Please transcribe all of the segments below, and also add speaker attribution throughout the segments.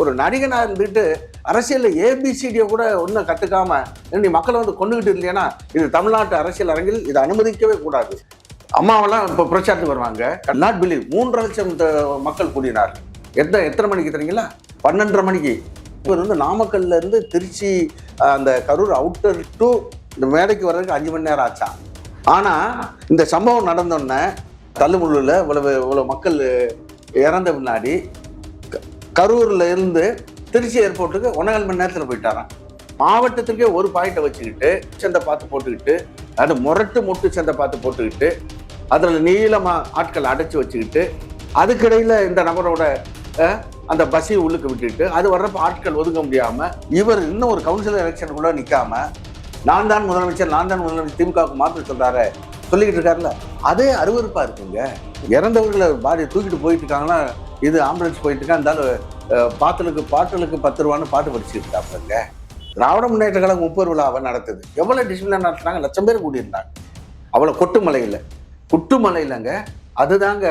Speaker 1: ஒரு நடிகனாக இருந்துட்டு அரசியலில் ஏபிசிடியை கூட ஒன்றும் கற்றுக்காம நீ மக்களை வந்து கொண்டுகிட்டு இல்லையானா இது தமிழ்நாட்டு அரசியல் அரங்கில் இதை அனுமதிக்கவே கூடாது. அம்மாவெல்லாம் இப்போ பிரச்சாரத்துக்கு வருவாங்க. நாட் பிலீவ் 3.5 லட்சம் மக்கள் கூடினார். எத்தனை மணிக்கு தெரியுங்களா? 12:30 மணிக்கு. இவர் வந்து நாமக்கல்ல இருந்து திருச்சி அந்த கரூர் அவுட்டர் டு இந்த மேடைக்கு வர்றதுக்கு 5 மணி நேரம் ஆச்சான். ஆனால் இந்த சம்பவம் நடந்தோடனே தள்ளுமுள்ளில் இவ்வளவு மக்கள் இறந்த பின்னாடி கரூரில் இருந்து திருச்சி ஏர்போர்ட்டுக்கு 1.5 மணி நேரத்தில் போயிட்டாரான். மாவட்டத்திற்கே ஒரு பாயிண்டை வச்சுக்கிட்டு சந்தை பார்த்து போட்டுக்கிட்டு, அது மொட்டு சந்தை பார்த்து போட்டுக்கிட்டு, அதில் நீளமாக ஆட்கள் அடைச்சி வச்சுக்கிட்டு, அதுக்கிடையில் இந்த நபரோட அந்த பஸ்ஸை உள்ளுக்கு விட்டுட்டு அது வர்றப்ப ஆட்கள் ஒதுங்க முடியாமல் இவர் இன்னும் ஒரு கவுன்சிலர் எலெக்ஷனுக்குள்ள நிற்காம நான் தான் முதலமைச்சர் திமுகவுக்கு மாற்ற சொல்றாரு சொல்லிக்கிட்டு இருக்காருல்ல, அதே அருவருப்பா இருக்குங்க. இறந்தவர்களை பாடி தூக்கிட்டு போயிட்டு இருக்காங்கன்னா இது ஆம்புலன்ஸ் போயிட்டு இருக்கா, இருந்தாலும் பாட்டலுக்கு 10 ரூபான்னு பாட்டு படிச்சுட்டு இருக்காங்க. திராவிட முன்னேற்ற கழகம் 30 விழாவை நடத்துது. எவ்வளவு டிசிப்ளின் நடத்துனாங்க? 1 லட்சம் பேர் கூடியிருந்தாங்க. அவ்வளோ குட்டுமலையிலங்க. அதுதாங்க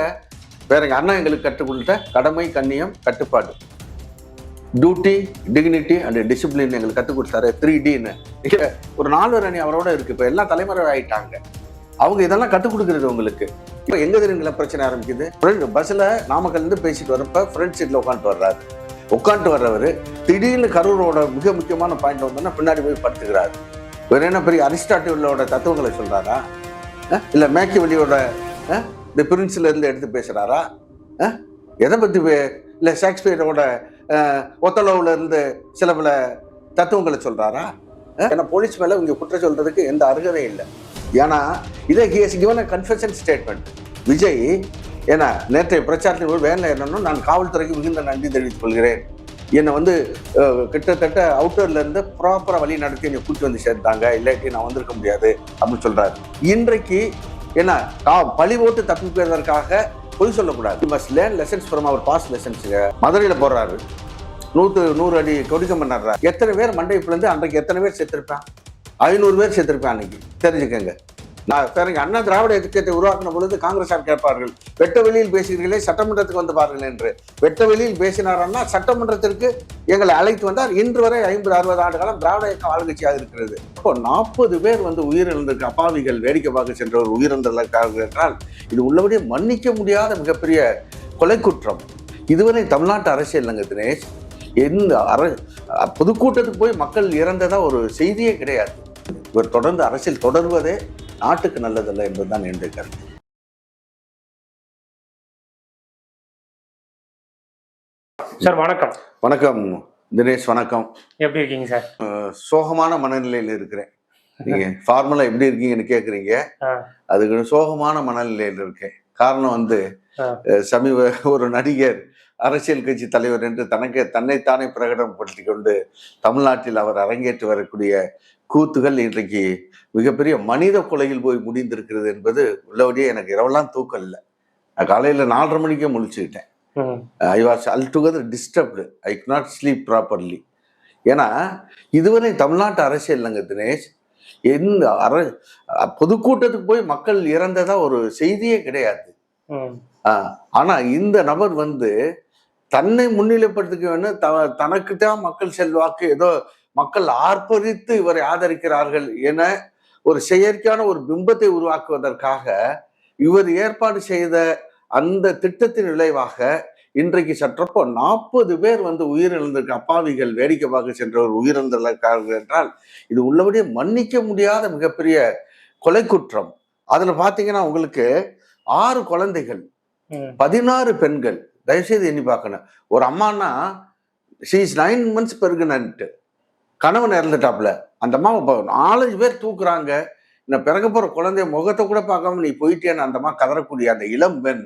Speaker 1: வேற எங்க அண்ணா எங்களுக்கு கற்றுக் கொடுத்த கடமை, கண்ணியம், கட்டுப்பாடு, டியூட்டி, டிக்னிட்டி அண்ட் டிசிப்ளின் எங்களுக்கு கற்றுக் கொடுத்தாரு. 3Dன்னு ஒரு 4 அணி அவரோட இருக்கு. இப்போ எல்லாம் தலைமுறை ஆயிட்டாங்க. அவங்க இதெல்லாம் கற்றுக் கொடுக்குறது உங்களுக்கு. இப்போ எங்க தெரியுங்களா பிரச்சனை ஆரம்பிக்குது? பஸ்ஸில் நாமக்கல்லேருந்து பேசிட்டு வரப்ப ஃப்ரண்ட் சீட்டில் உட்காந்துட்டு வர்றவர் திடீர்னு கரூரோட மிக முக்கியமான பாயிண்ட் வந்தோன்னா பின்னாடி போய் படுத்துக்கிறாரு. வேற என்ன பெரிய அரிஸ்டாட்டிலோட தத்துவங்களை சொல்றாரா? இல்லை மேக்கிவெளியோட இந்த பிரின்ஸ்ல இருந்து எடுத்து பேசுறாரா? எதை பத்தி? இல்லை ஷேக்ஸ்பியரோட ஒத்தலோவில் இருந்து சில பல தத்துவங்களை சொல்றாரா? ஏன்னா போலீஸ் மேல இங்க குற்றம் சொல்றதுக்கு எந்த அருகதையும் இல்லை. ஏன்னா இதை கன்ஃபெஷன் ஸ்டேட்மெண்ட். விஜய் ஏன்னா நேற்றைய பிரச்சாரத்தில் வேலை என்னன்னு, நான் காவல்துறைக்கு மிகுந்த நன்றி தெரிவித்துக் கொள்கிறேன். என்னை வந்து கிட்டத்தட்ட அவுட்டர்ல இருந்து ப்ராப்பரா வழி நடத்தி என்னை கூட்டி வந்து சேர்த்தாங்க, இல்லாட்டி நான் வந்திருக்க முடியாது அப்படின்னு சொல்றாரு. இன்றைக்கு என்ன பழி போட்டு தப்பிப்பதற்காக பொய் சொல்லக்கூடாது. Must learn lessons from our past lessons. மதுரையில போடுறாரு, 100 அடி கொடிக்கம் பண்ணாரு. எத்தனை பேர் மண்டைப்புலேருந்து அன்றைக்கு எத்தனை பேர் செத்துருப்பான்? 500 பேர் செத்துருப்பேன் அன்னைக்கு. தெரிஞ்சுக்கங்க. நான் சரிங்க, அண்ணா திராவிட இயக்கத்தை உருவாக்கின பொழுது காங்கிரஸார் கேட்பார்கள், வெட்ட வெளியில் பேசுகிறீர்களே சட்டமன்றத்துக்கு வந்து பாருங்கள் என்று. வெட்ட வெளியில் பேசினாரன்னா சட்டமன்றத்திற்கு எங்களை அழைத்து வந்தார். இன்று வரை 50-60 ஆண்டு காலம் திராவிட இயக்கம் ஆளுங்கட்சியாக இருக்கிறது. இப்போ 40 பேர் வந்து உயிரிழந்திருக்கு. அப்பாவிகள் வேடிக்கை பார்க்க சென்றவர் உயிரிழந்ததற்காக என்றால் இது உள்ளபடியே மன்னிக்க முடியாத மிகப்பெரிய கொலை குற்றம். இதுவரை தமிழ்நாட்டு அரசியல் இல்லைங்க தினேஷ். பொதுக்கூட்டத்துக்கு போய் மக்கள் இறந்ததா ஒரு செய்தியே கிடையாது. இவர் தொடர்ந்து அரசியல் தொடர்வதே நாட்டுக்கு நல்லதல்ல என்பதுதான் என்னுடைய கருத்து.
Speaker 2: சார் வணக்கம்.
Speaker 1: வணக்கம் தினேஷ். வணக்கம்.
Speaker 2: எப்படி இருக்கீங்க சார்?
Speaker 1: சோகமான மனநிலையில் இருக்கிறேன். நீங்க ஃபார்மலா எப்படி இருக்கீங்கன்னு கேக்குறீங்க. அதுக்கு சோகமான மனநிலையில் இருக்கேன். காரணம் வந்து ஒரு நடிகர் அரசியல் கட்சி தலைவர் என்று தன்னைத்தானே பிரகடனப்படுத்தி கொண்டு தமிழ்நாட்டில் அவர் அரங்கேற்றி வரக்கூடிய கூத்துகள் இன்றைக்கு மிகப்பெரிய மனித கொலையில் போய் முடிந்திருக்கிறது என்பது உள்ளபடியே எனக்கு இரவெல்லாம் தூக்கம் இல்லை. நான் காலையில 4:30 மணிக்கே முழிச்சுக்கிட்டேன். I was altogether disturbed. I could not sleep properly. ஏன்னா இதுவரை தமிழ்நாட்டு அரசியல் இல்லைங்க தினேஷ். பொதுக்கூட்டத்துக்கு போய் மக்கள் இறந்ததா ஒரு செய்தியே கிடையாது. ஆனா இந்த நபர் வந்து தன்னை முன்னிலைப்படுத்திக்க வேணும், தனக்கு தான் மக்கள் செல்வாக்கு, ஏதோ மக்கள் ஆர்ப்பரித்து இவரை ஆதரிக்கிறார்கள் என ஒரு செயற்கையான ஒரு பிம்பத்தை உருவாக்குவதற்காக இவர் ஏற்பாடு செய்த அந்த திட்டத்தின் விளைவாக இன்றைக்கு சற்றப்போ 40 பேர் வந்து உயிரிழந்திருக்கு. அப்பாவிகள் வேடிக்கை பார்க்க சென்றவர் உயிரிழந்திருக்கார்கள் என்றால் இது உள்ளபடியே மன்னிக்க முடியாத மிகப்பெரிய கொலை குற்றம். அதுல பாத்தீங்கன்னா உங்களுக்கு 6 குழந்தைகள், 16 பெண்கள். தயவுசெய்து எண்ணி பார்க்கணும். ஒரு அம்மானா she is 9 months pregnant. கணவன் இறந்துட்டாப்புல. அந்த அம்மா 4-5 பேர் தூக்குறாங்க. நான் பிறக்க போற குழந்தைய முகத்தை கூட பார்க்காம நீ போயிட்டேன்னு அந்த அம்மா கதறக்கூடிய அந்த இளம் பெண்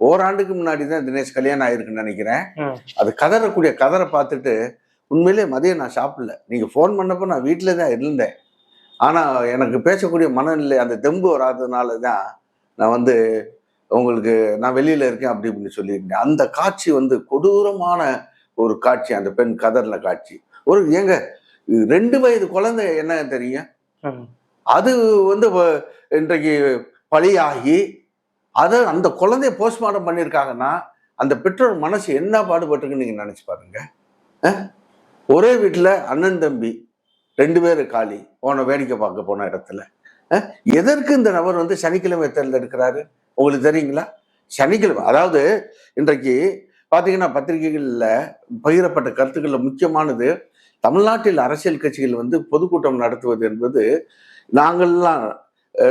Speaker 1: ஓராண்டுக்கு முன்னாடி தான் தினேஷ் கல்யாணம் ஆயிருக்குன்னு நினைக்கிறேன். அது கதறக்கூடிய கதரை பார்த்துட்டு உண்மையிலே மதியம் நான் சாப்பிடல. நீங்க ஃபோன் பண்ணப்போ நான் வீட்டில தான் இருந்தேன். ஆனா எனக்கு பேசக்கூடிய மனநிலை அந்த தெம்பு வராததுனால தான் நான் வந்து உங்களுக்கு நான் வெளியில இருக்கேன் அப்படி இப்படின்னு சொல்லியிருந்தேன். அந்த காட்சி வந்து கொடூரமான ஒரு காட்சி. அந்த பெண் கதர்ல காட்சி. ஒரு 2 வயது குழந்தை என்ன தெரியும், அது வந்து இன்றைக்கு பலியாகி அந்த குழந்தைய போஸ்ட்மார்ட்டம் பண்ணியிருக்காங்கன்னா அந்த பெற்றோர் மனசு என்ன பாடுபட்டுருக்குன்னு நீங்க நினைச்சு பாருங்க. ஒரே வீட்டில் அண்ணன் தம்பி 2 பேர் காலி போன வேடிக்கை பார்க்க போன இடத்துல. எதற்கு இந்த நபர் வந்து சனிக்கிழமை தேர்ந்தெடுக்கிறாரு உங்களுக்கு தெரியுங்களா? சனிக்கிழமை, அதாவது இன்றைக்கு பார்த்தீங்கன்னா பத்திரிகைகளில் பகிரப்பட்ட கருத்துக்களில் முக்கியமானது, தமிழ்நாட்டில் அரசியல் கட்சிகள் வந்து பொதுக்கூட்டம் நடத்துவது என்பது, நாங்கள்லாம்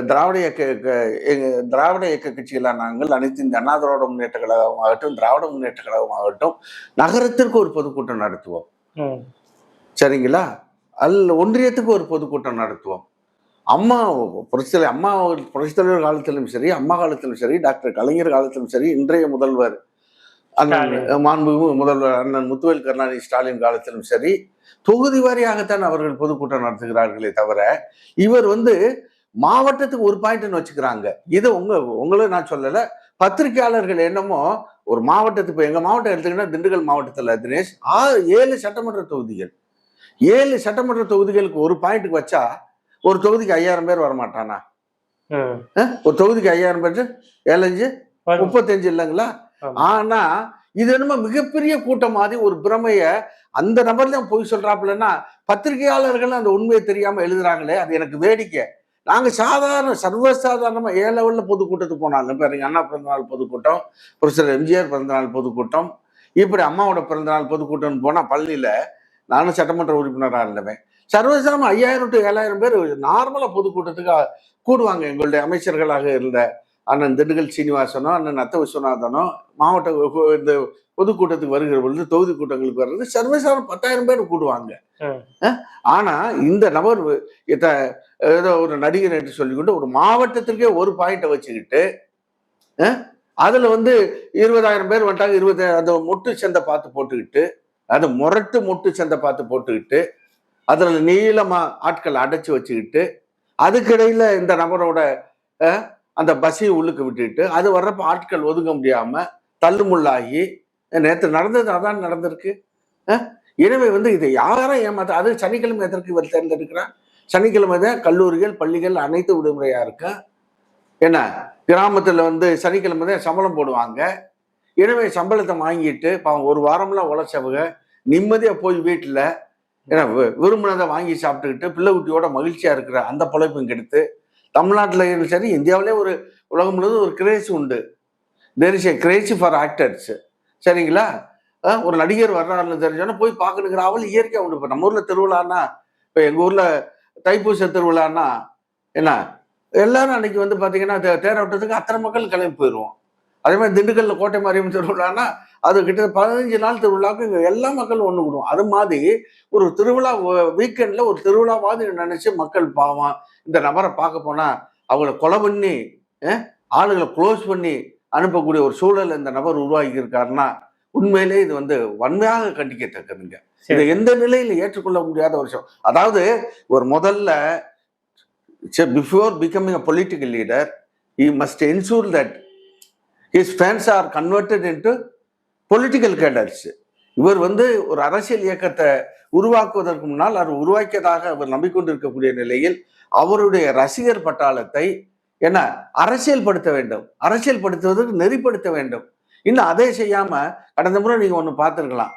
Speaker 1: திராவிட இயக்க கட்சிகளாக நாங்கள் அனைத்து இந்த அண்ணா திராவிட முன்னேற்ற கழகமாகட்டும், திராவிட முன்னேற்ற கழகமாகட்டும், நகரத்திற்கு ஒரு பொதுக்கூட்டம் நடத்துவோம். சரிங்களா? ஒன்றியத்துக்கு ஒரு பொதுக்கூட்டம் நடத்துவோம். அம்மா புரட்சித்தலைவர் காலத்திலும் சரி, அம்மா காலத்திலும் சரி, டாக்டர் கலைஞர் காலத்திலும் சரி, இன்றைய முதல்வர் அண்ணன் மாண்புமிகு முதல்வர் அண்ணன் முத்துவேல் கருணாநிதி ஸ்டாலின் காலத்திலும் சரி, தொகுதி வாரியாகத்தான் அவர்கள் பொதுக்கூட்டம் நடத்துகிறார்களே தவிர, இவர் வந்து மாவட்டத்துக்கு ஒரு பாயிண்ட்னு வச்சுக்கிறாங்க. இதை உங்களும் நான் சொல்லல, பத்திரிகையாளர்கள் என்னமோ ஒரு மாவட்டத்துக்கு, எங்க மாவட்டம் எடுத்துக்கிட்டா திண்டுக்கல் மாவட்டத்துல தினேஷ் 7 சட்டமன்ற தொகுதிகள், 7 சட்டமன்ற தொகுதிகளுக்கு ஒரு பாயிண்ட்டுக்கு வச்சா ஒரு தொகுதிக்கு 5000 பேர் வரமாட்டானா? ஒரு தொகுதிக்கு 5000 பேர் 7 35 இல்லைங்களா? ஆனா இது என்னமோ மிகப்பெரிய கூட்டம் மாதிரி ஒரு பிரமைய அந்த நபர் தான் போய் சொல்றாப்புலன்னா, பத்திரிகையாளர்கள் அந்த உண்மையை தெரியாம எழுதுறாங்களே, அது எனக்கு வேடிக்கை. நாங்க சர்வசாதாரணமா லெவல்ல பொதுக்கூட்டத்துக்கு போனாலும் பாருங்க, அண்ணா பிறந்தநாள் பொதுக்கூட்டம், புரட்சியாளர் எம்ஜிஆர் பிறந்தநாள் பொதுக்கூட்டம், இப்படி அம்மாவோட பிறந்தநாள் பொதுக்கூட்டம்னு போனா பள்ளியில நானும் சட்டமன்ற உறுப்பினராக இருந்தவன், சர்வசாதாரணமா 5000 to 7000 பேர் நார்மலா பொதுக்கூட்டத்துக்கு கூடுவாங்க. எங்களுடைய அமைச்சர்களாக இருந்த அண்ணன் திண்டுக்கல் சீனிவாசனோ, அண்ணன் நத்த விஸ்வநாதனோ மாவட்ட இந்த பொதுக்கூட்டத்துக்கு வருகிற பொழுது, தொகுதி கூட்டங்களுக்கு வர்றது சர்வசாதாரண 10,000 பேர் கூடுவாங்க. ஆனா இந்த நபர் ஏதோ ஒரு நடிகர் என்று சொல்லிக்கொண்டு ஒரு மாவட்டத்திற்கே ஒரு பாயிண்ட வச்சுக்கிட்டு, அதுல வந்து 20,000 பேர் வந்துட்டாங்க, 20 அந்த மொட்டு சந்தை பார்த்து போட்டுக்கிட்டு, அது முரட்டு மொட்டு சந்தை பார்த்து போட்டுக்கிட்டு, அதுல நீளமா ஆட்கள் அடைச்சு வச்சுக்கிட்டு, அதுக்கிடையில இந்த நபரோட அந்த பஸ்ஸையும் உள்ளுக்கு விட்டுட்டு, அது வர்றப்ப ஆட்கள் ஒதுங்க முடியாம தள்ளுமுள்ளாகி, நேற்று நடந்தது அதான் நடந்திருக்கு. எனவே வந்து இதை யாரும் ஏமாத்த, அது சனிக்கிழமை எதற்கு இவர் தேர்ந்தெடுக்கிறார்? சனிக்கிழமை தான் கல்லூரிகள் பள்ளிகள் அனைத்து விடுமுறையா இருக்கு. என்ன, கிராமத்துல வந்து சனிக்கிழமை தான் சம்பளம் போடுவாங்க. எனவே சம்பளத்தை வாங்கிட்டு ஒரு வாரம்லாம் உழைச்சவங்க நிம்மதியா போய் வீட்டுல ஏன்னா விரும்பினதை வாங்கி சாப்பிட்டுக்கிட்டு பிள்ளை குட்டியோட மகிழ்ச்சியா இருக்கிற அந்த பொழைப்பும் கெடுத்து, தமிழ்நாட்டில் சரி இந்தியாவிலே ஒரு உலகம் முழுவதும் ஒரு கிரேஸ் உண்டு. There is a craze for actors. சரிங்களா? ஒரு நடிகர் வர்றாருன்னு தெரிஞ்சோன்னா போய் பார்க்கணுங்கிற அவள் இயற்கையாக உண்டு. இப்போ நம்ம ஊர்ல திருவிழான்னா, இப்போ எங்க ஊர்ல தைப்பூச திருவிழான்னா என்ன, எல்லாரும் அன்னைக்கு வந்து பார்த்தீங்கன்னா தேரோட்டத்துக்கு அத்தனை மக்கள் கிளம்பி போயிடுவோம். அதே மாதிரி திண்டுக்கல்ல கோட்டை மாரியம்மன் திருவிழான்னா அது கிட்ட 15 நாள் திருவிழாவுக்கு இங்கே எல்லா மக்களும் ஒன்று கூடுவோம். அது மாதிரி ஒரு திருவிழா வீக்கெண்ட்ல ஒரு திருவிழா மாதிரி நினைச்சு மக்கள் பாவம் இந்த நபரை பார்க்க போனா அவங்கள கொலை பண்ணி ஆளுகளை க்ளோஸ் பண்ணி அனுப்பக்கூடிய ஒரு சூழல் இந்த நபர் உருவாக்கி இருக்காருன்னா, உண்மையிலே இது வந்து வன்மையாக கண்டிக்கத்தக்கதுங்க. இதை எந்த நிலையில ஏற்றுக்கொள்ள முடியாத ஒரு விஷயம். அதாவது ஒரு முதல்ல before becoming a political leader he must ensure that his fans are converted into political cadres. இவர் வந்து ஒரு அரசியல் இயக்கத்தை உருவாக்குவதற்கு முன்னால் அவர் உருவாக்கியதாக அவர் நம்பிக்கொண்டிருக்கக்கூடிய நிலையில் அவருடைய ரசிகர் பட்டாளத்தை என்ன அரசியல்படுத்த வேண்டும், அரசியல்படுத்துவதற்கு நெறிப்படுத்த வேண்டும். இன்னும் அதை செய்யாம கடந்த முறை நீங்க ஒண்ணு பார்த்திருக்கலாம்,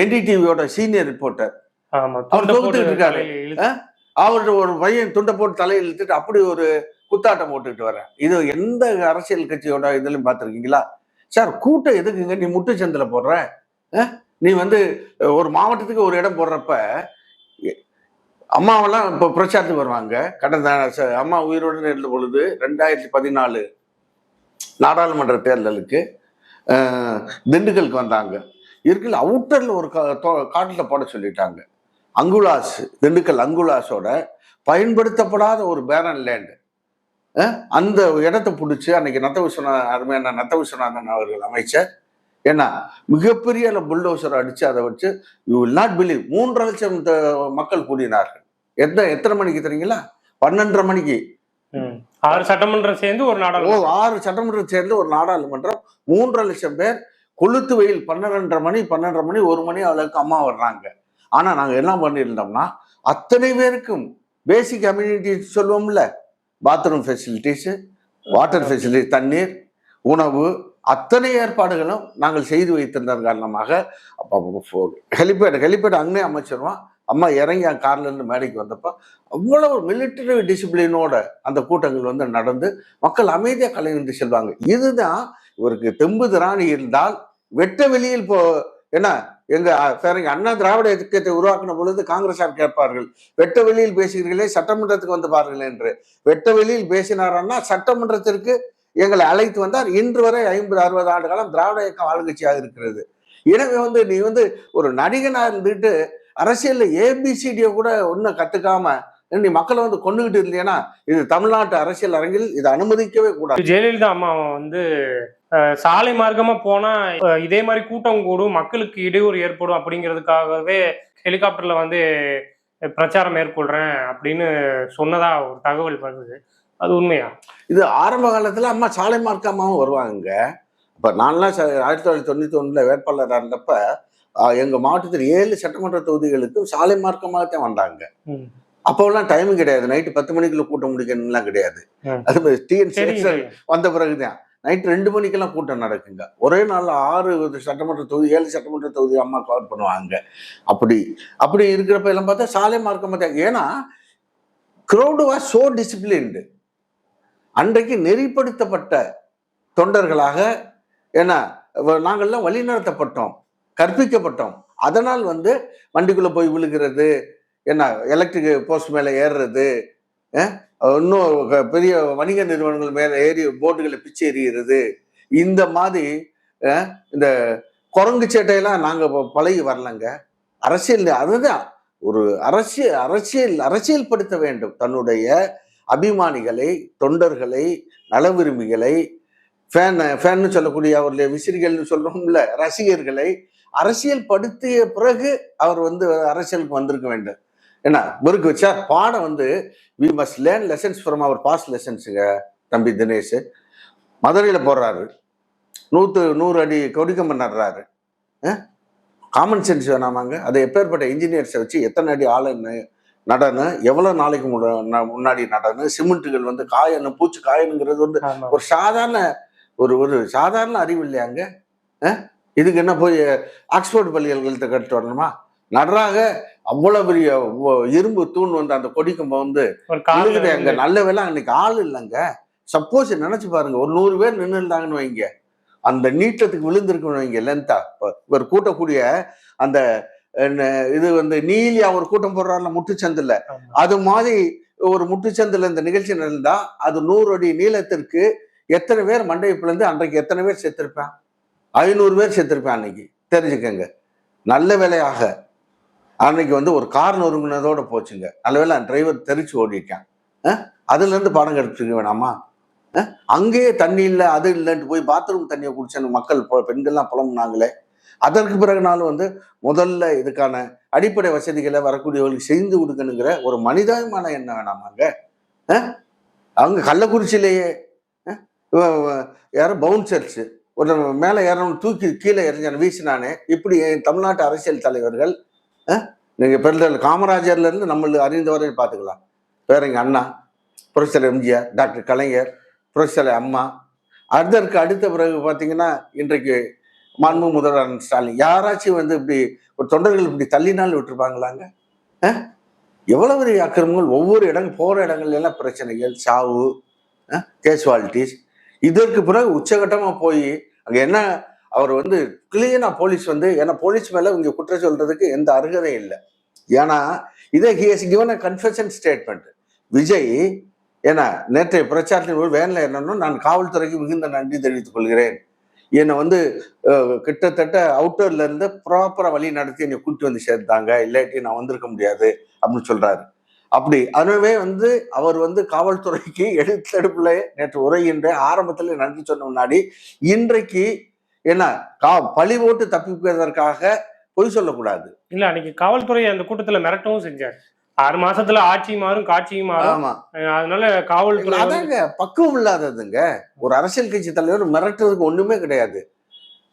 Speaker 1: NDTVயோட சீனியர் ரிப்போர்ட்டர் அவர் தொகுத்துக்கிட்டு இருக்காரு, அவரோட ஒரு பையன் துண்டை போட்டு தலையில் இழுத்துட்டு அப்படி ஒரு குத்தாட்டம் போட்டுக்கிட்டு வர. இது எந்த அரசியல் கட்சியோட இதுலயும் பார்த்துருக்கீங்களா? சார் கூட்டம் எதுக்குங்க, நீ முட்டுச்சந்தில போடுற, நீ வந்து ஒரு மாவட்டத்துக்கு ஒரு இடம் போடுறப்ப அம்மாவெல்லாம் இப்போ பிரச்சாரத்துக்கு வருவாங்க. கடந்த அம்மா உயிரோடு இருந்த பொழுது 2014 நாடாளுமன்ற தேர்தலுக்கு திண்டுக்கலுக்கு வந்தாங்க. இருக்குல்ல அவுட்டர்ல ஒரு காட்டில் போட சொல்லிட்டாங்க. அங்குலாஸ், திண்டுக்கல் அங்குலாஸோட பயன்படுத்தப்படாத ஒரு பேரன் லேண்டு, அந்த இடத்தை பிடிச்சி அன்னைக்கு அருமையான நத்த விஸ்வநாதன் அவர்கள் அமைச்சர் என்ன மிகப்பெரிய புல்டோசர் அடிச்சு அதை வச்சு யூ வில் நாட் பிலீவ் 3.5 லட்சம் மக்கள் கூடினார்கள். எத்தனை மணிக்கு தெரியுங்களா? 12:30 மணிக்கு.
Speaker 2: 6 சட்டமன்றம் சேர்ந்து ஒரு நாடாளுமன்றம்,
Speaker 1: 6 சட்டமன்றம் சேர்ந்து ஒரு நாடாளுமன்றம், 3.5 லட்சம் பேர் கொளுத்து வெயில் 12:30 மணி 1 மணி அளவுக்கு அம்மா வர்றாங்க. ஆனா நாங்க என்ன பண்ணியிருந்தோம்னா அத்தனை பேருக்கும் பேசிக் அம்யூனிட்டிஸ் சொல்லுவோம்ல, பாத்ரூம் ஃபெசிலிட்டிஸ், வாட்டர் ஃபெசிலிட்டி, தண்ணீர், உணவு, அத்தனை ஏற்பாடுகளும் நாங்கள் செய்து வைத்திருந்த காரணமாக ஹெலிபேட் அங்கே அமைச்சிருவோம். அம்மா இறங்கி என் கார்ல இருந்து மேடைக்கு வந்தப்போ அவ்வளவு மிலிட்டரி டிசிப்ளினோட அந்த கூட்டங்கள் வந்து நடந்து மக்கள் அமைதியாக கலைநின்று செல்வாங்க. இதுதான் இவருக்கு தெம்பு திராணி இருந்தால் வெட்ட வெளியில் என்ன எங்க அண்ணா திராவிட இயக்கத்தை உருவாக்கின பொழுது காங்கிரஸார் கேட்பார்கள், வெட்ட வெளியில் பேசுகிறீர்களே சட்டமன்றத்துக்கு வந்து பாருங்கள் என்று. வெட்ட வெளியில் பேசினாரன்னா சட்டமன்றத்திற்கு எங்களை அழைத்து வந்தார். இன்று வரை 50-60 ஆண்டு காலம் திராவிட இயக்கம் ஆளுங்கட்சியாக இருக்கிறது. எனவே வந்து நீ வந்து ஒரு நடிகனா இருந்துட்டு அரசியல்ல ஏபிசிடியை கூட ஒன்னும் கத்துக்காம நீ மக்களை வந்து கொண்டுகிட்டு இல்லையா, இது தமிழ்நாட்டு அரசியல் அரங்கில் இதை அனுமதிக்கவே கூடாது.
Speaker 2: ஜெயலலிதா அம்மா வந்து சாலை மார்க்கமா போனா இதே மாதிரி கூட்டம் கூடும், மக்களுக்கு இடையூறு ஏற்படும் அப்படிங்கிறதுக்காகவே ஹெலிகாப்டர்ல வந்து பிரச்சாரம் மேற்கொள்றேன் அப்படின்னு சொன்னதா ஒரு தகவல் வருது. அது உண்மையா?
Speaker 1: இது ஆரம்ப காலத்துல அம்மா சாலை மார்க்கமாவும் வருவாங்க. இப்ப நான்லாம் 1991 வேட்பாளராக இருந்தப்ப எங்க மாவட்டத்தில் 7 சட்டமன்ற தொகுதிகளுக்கு சாலை மார்க்கமாகத்தான் வந்தாங்க. அப்போல்லாம் டைமும் கிடையாது, நைட்டு 10 மணிக்குள்ள கூட்டம் முடிக்கணும்லாம் கிடையாது. அது டிஎன் வந்த பிறகுதான் நைட்டு 2 மணிக்கெல்லாம் கூட்டம் நடக்குங்க. ஒரே நாள் 6 சட்டமன்ற தொகுதி 7 சட்டமன்ற தொகுதி அம்மா கவர் பண்ணுவாங்க. அப்படி இருக்கிறப்ப எல்லாம் பார்த்தா சாலை மார்க்கமா தான். ஏன்னா crowd was so disciplined. அன்றைக்கு நெறிப்படுத்தப்பட்ட தொண்டர்களாக ஏன்னா நாங்கள்லாம் வழிநடத்தப்பட்டோம், கற்பிக்கப்பட்டோம். அதனால் வந்து வண்டிக்குள்ள போய் விழுகிறது, என்ன எலக்ட்ரிக் போஸ்ட் மேல ஏறுறது, இன்னும் பெரிய வணிக நிறுவனங்கள் மேல ஏறி போர்டுகளை பிச்சு எறிகிறது, இந்த மாதிரி இந்த குரங்கு சேட்டையெல்லாம் நாங்க பழகி வரலங்க. அரசியல் அதுதான் ஒரு அரசியல் படுத்த வேண்டும். தன்னுடைய அபிமானிகளை, தொண்டர்களை, நல விரும்பிகளை, ஃபேன்னு சொல்லக்கூடிய அவருடைய விசிறிகள்னு சொல்றோம்ல, ரசிகர்களை அரசியல் படுத்திய பிறகு அவர் வந்து அரசியலுக்கு வந்திருக்க வேண்டும். என்ன முறுக்கு வச்சா பாடம் வந்து we must learn lessons from our past லெசன்ஸுங்க. தம்பி தினேஷ் மதுரையில போடுறாரு, 100 அடி கொடிக்கம்பம் நடுறாரு. Common sense வேணாமாங்க? அதை எப்பேற்பட்ட இன்ஜினியர்ஸை வச்சு எத்தனை அடி ஆளை நடனம், எவ்வளவு நாளைக்கு முன்னாடி நடனம், சிமெண்ட்டுகள் வந்து காயணும், பூச்சி காயணுங்கிறது வந்து ஒரு சாதாரண ஒரு சாதாரண அறிவு இல்லையாங்க. இதுக்கு என்ன போய் ஆக்ஸ்போர்ட் பள்ளிகள்கிட்ட கட்டு வரணுமா? நன்றாக அவ்வளவு பெரிய இரும்பு தூண் வந்து அந்த கொடிக்கம்பம் வந்து அங்க நல்ல வேலை அன்னைக்கு ஆள் இல்லைங்க. சப்போஸ் நினைச்சு பாருங்க, ஒரு 100 பேர் நின்று இருந்தாங்கன்னு வைங்க, அந்த நீட்டத்துக்கு விழுந்திருக்குன்னு வைங்க லென்த்தா. இவர் கூட்டக்கூடிய அந்த இது வந்து நீலியா ஒரு கூட்டம் போடுறாருல முட்டுச்சந்தில், அது மாதிரி ஒரு முட்டுச்சந்தில் இந்த நிகழ்ச்சி நடந்தா அது 100 அடி நீளத்திற்கு எத்தனை பேர் மண்டையை பிளந்து அன்றைக்கு எத்தனை பேர் செத்துருப்பேன்? 500 பேர் செத்துருப்பேன் அன்னைக்கு. தெரிஞ்சுக்கங்க. நல்ல வேலையாக அன்னைக்கு வந்து ஒரு கார் நொறுங்கினதோட போச்சுங்க. நல்ல வேலை டிரைவர் தெரிச்சு ஓடிட்டான். அதுல இருந்து பாடம் கெடுத்துக்க வேணாமா? அங்கேயே தண்ணி இல்லை, அது இல்லைன்ட்டு போய் பாத்ரூம் தண்ணியை குடிச்சேன்னு மக்கள் பெண்கள்லாம் புலம்புனாங்களே. அதற்கு பிறகுனாலும் வந்து முதல்ல இதுக்கான அடிப்படை வசதிகளை வரக்கூடியவர்களுக்கு செய்து கொடுக்கணுங்கிற ஒரு மனிதாபிமான எண்ணம் வேணாமாங்க? அவங்க கள்ளக்குறிச்சியிலேயே யாரோ பவுன்சர்ஸ் ஒரு மேலே ஏறணும் தூக்கி கீழே எறிஞ்சான வீசினானே. இப்படி தமிழ்நாட்டு அரசியல் தலைவர்கள் நீங்கள் பெருந்தல் காமராஜர்ல இருந்து நம்மளுக்கு அறிந்தவரை பார்த்துக்கலாம். பேரங்க அண்ணா, புரட்சித்தலைவர் எம்ஜிஆர், டாக்டர் கலைஞர், புரட்சித்தலைவர் அம்மா, அதற்கு அடுத்த பிறகு பார்த்தீங்கன்னா இன்றைக்கு மாண்பு முதல்வர் ஸ்டாலின். யாராச்சும் வந்து இப்படி ஒரு தொண்டர்கள் இப்படி தள்ளினாலும் விட்டுருப்பாங்களாங்க? எவ்வளவு பெரிய அக்கிரமங்கள், ஒவ்வொரு இடங்கள் போகிற இடங்கள்ல எல்லாம் பிரச்சனைகள், சாவு, கேசுவாலிட்டிஸ். இதற்கு பிறகு உச்சகட்டமாக போய் அங்கே என்ன அவர் வந்து கிளீனா போலீஸ் வந்து, ஏன்னா போலீஸ் மேல இங்க குற்றம் சொல்றதுக்கு எந்த அருகதையும் இல்லை. ஏன்னா இதை he has given a confession statement. Vijay ஏன்னா நேற்றைய பிரச்சாரத்தின் போது வேன்ல என்னன்னு, நான் காவல்துறைக்கு மிகுந்த நன்றி தெரிவித்துக் கொள்கிறேன், என்னை வந்து கிட்டத்தட்ட அவுட்டர்ல இருந்து ப்ராப்பரா வழி நடத்தி என்னை கூட்டி வந்து சேர்த்தாங்க, இல்லாட்டி நான் வந்திருக்க முடியாது அப்படின்னு சொல்றாரு. அப்படி அதுவே வந்து அவர் வந்து காவல்துறைக்கு எடுத்தடுப்புல நேற்று உரையின்ற ஆரம்பத்துல நன்றி சொன்ன முன்னாடி இன்றைக்கு என்ன பழி போட்டு தப்பிப்பதற்காக பொய் சொல்லக்கூடாது.
Speaker 2: இல்ல அன்னைக்கு காவல்துறை அந்த கூட்டத்துல மிரட்டவும் செஞ்சார். 6 மாசத்துல ஆட்சி மாறும் காட்சியும் மாறும். அதனால காவல்துறை
Speaker 1: அதாங்க பக்குவம் இல்லாததுங்க. ஒரு அரசியல் கட்சி தலைவர் மிரட்டுறதுக்கு ஒண்ணுமே கிடையாது.